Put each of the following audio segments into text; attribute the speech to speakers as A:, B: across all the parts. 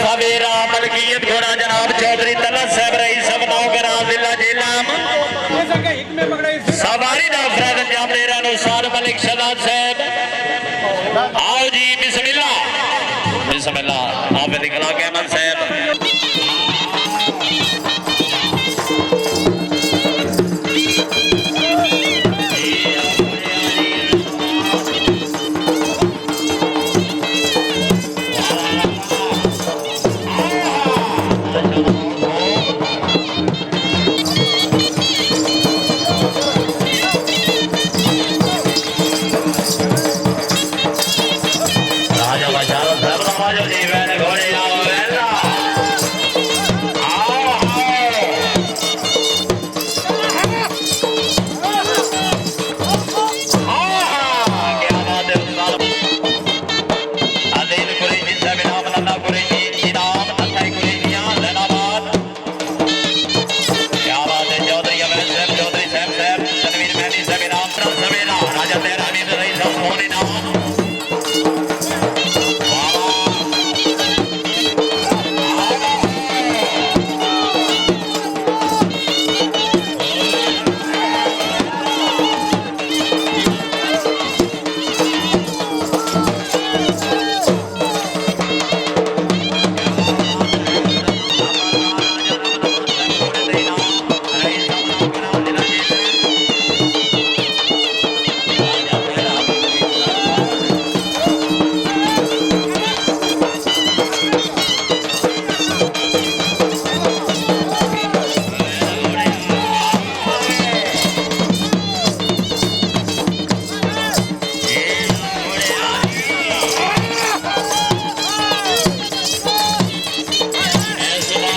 A: सवेरा मलकियत घोड़ा जनाब चौधरी तलत साहब रही सब नौकरा जिला जिलाम सवारी दा अफराद अंजाम दे रहा अनुसार मलिक शहजाद साहब आओ जी बिस्मिल्लाह बिस्मिल्लाह हाफिज इखलाक अहमद साहब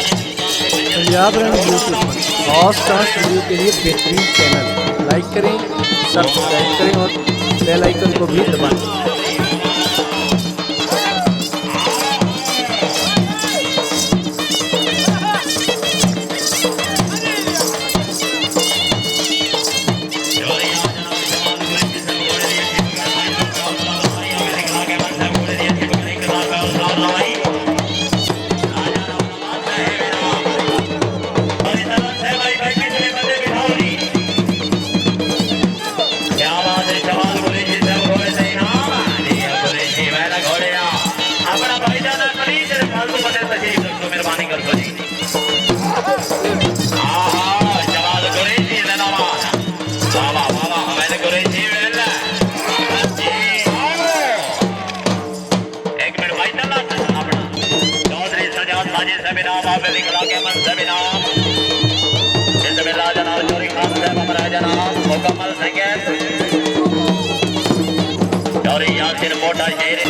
B: पंजाब रन यूट्यूब और स्टार्स वीडियो के लिए बेहतरीन चैनल लाइक करें, सब्सक्राइब करें और बेल आइकन को भी दबाएं। मुकम्मल संगीत और यासिर मोटा शेर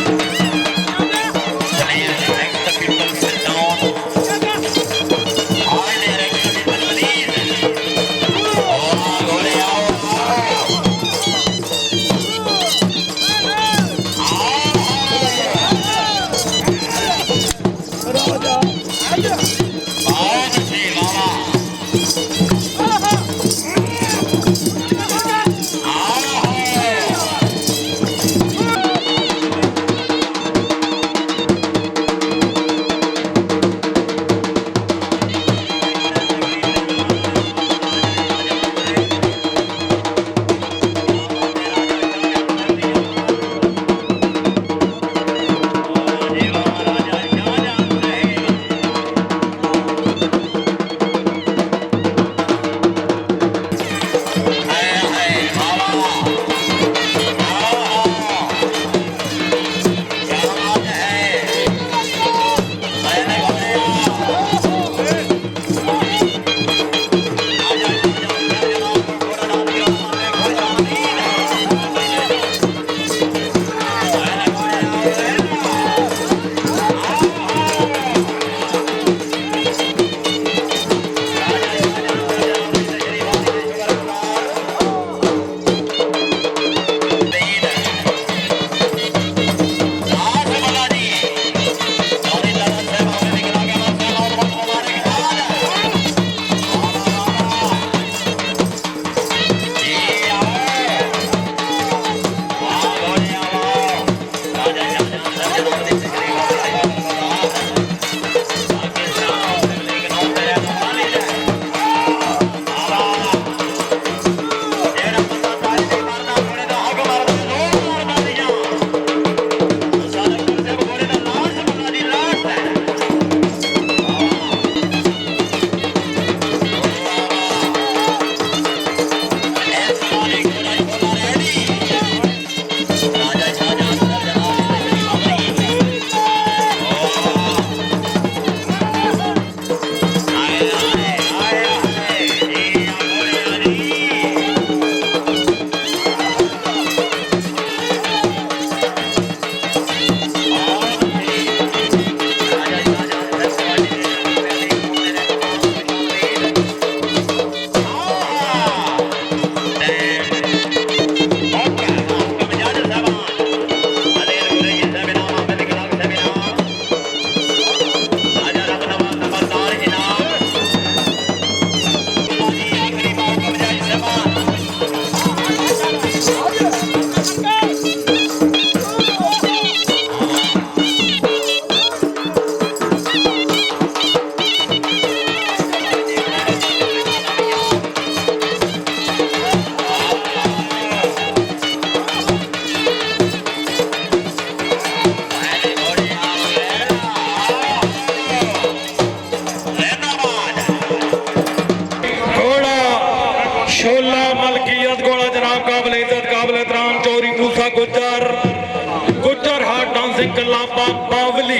C: बावली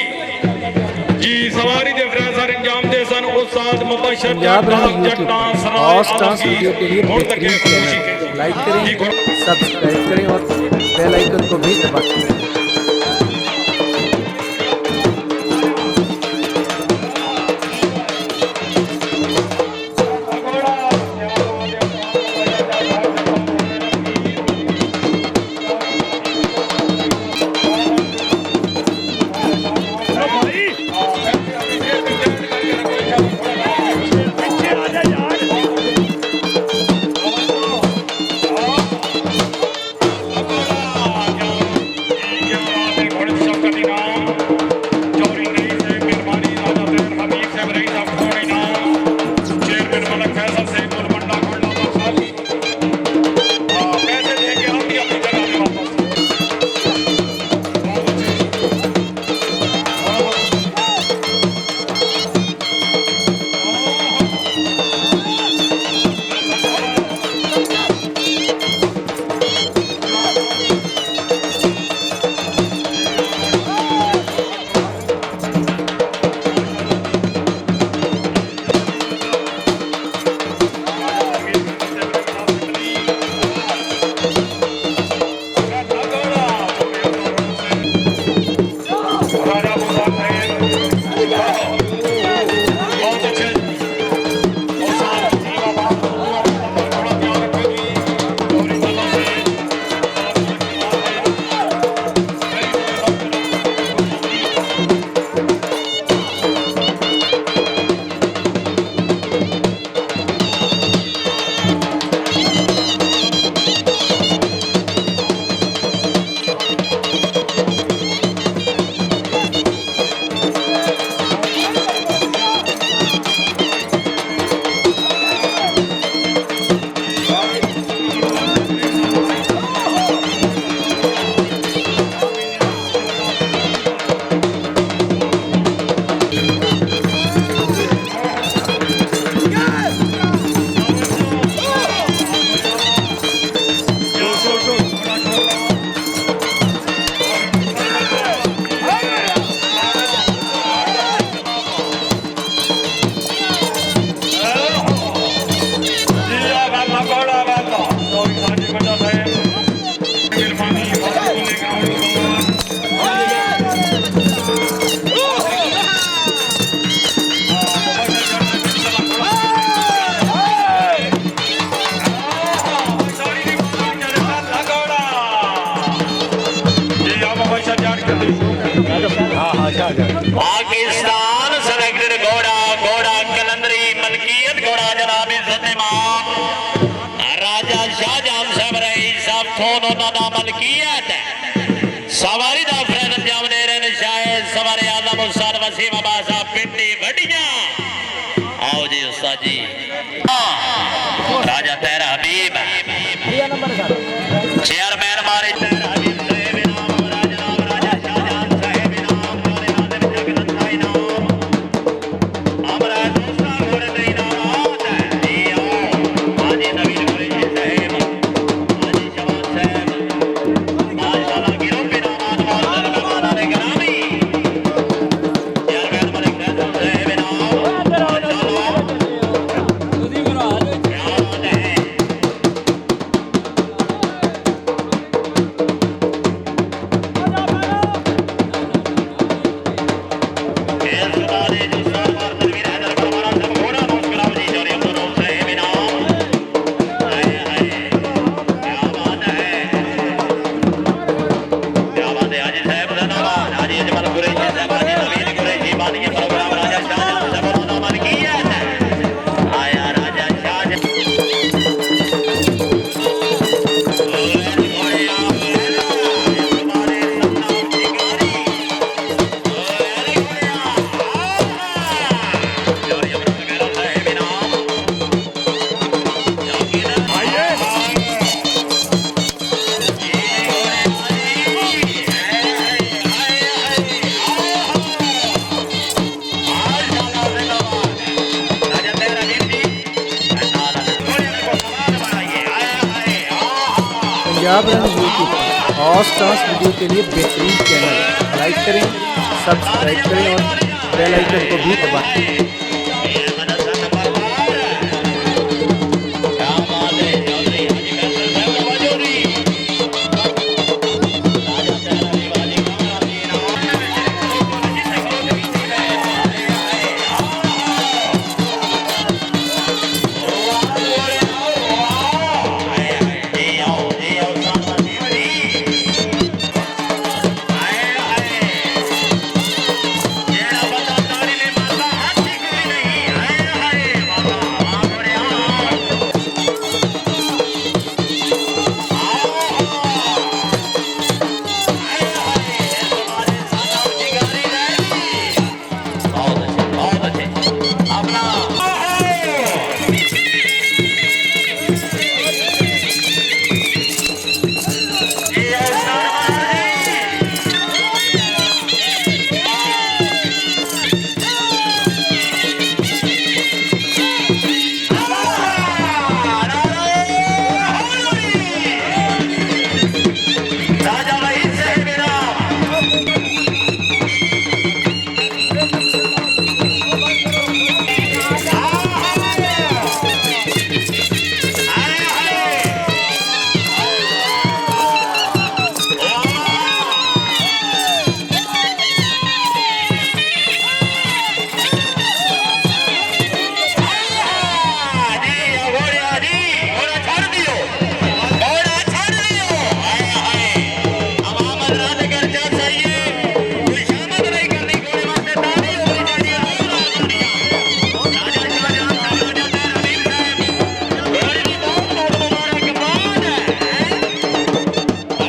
C: जी सवारी दे फ्रेसर इंजाम दे सन उस्ताद मुबशर
B: पंजाब रंग यूट्यूब और स्टार्स वीडियो के लिए बेहतरीन चैनल लाइक करें, सब्सक्राइब करें और बेल आइकन को भी दबाएं।
A: पाकिस्तान सेलेक्टेड घोड़ा घोड़ा कलंदरी मलकियत घोड़ा जनाब इज्जत इमाम राजा शाहजहां साहब रईस साहब थोनो दादा मलकियत सवारी दा फ्रेंड अंजाम दे रहे ने शायद सवारी आजम उस्ताद वसीम अब्बास साहब पिंडी वडियां। आओ जी उस्ताद जी राजा तेरा हबीब चेयरमैन मारे तेरा हबीब
B: पंजाब रंग यूट्यूब हॉट टॉस वीडियो के लिए बेहतरीन चैनल, लाइक करें, सब्सक्राइब करें और बेल आइकन को भी दबाएं।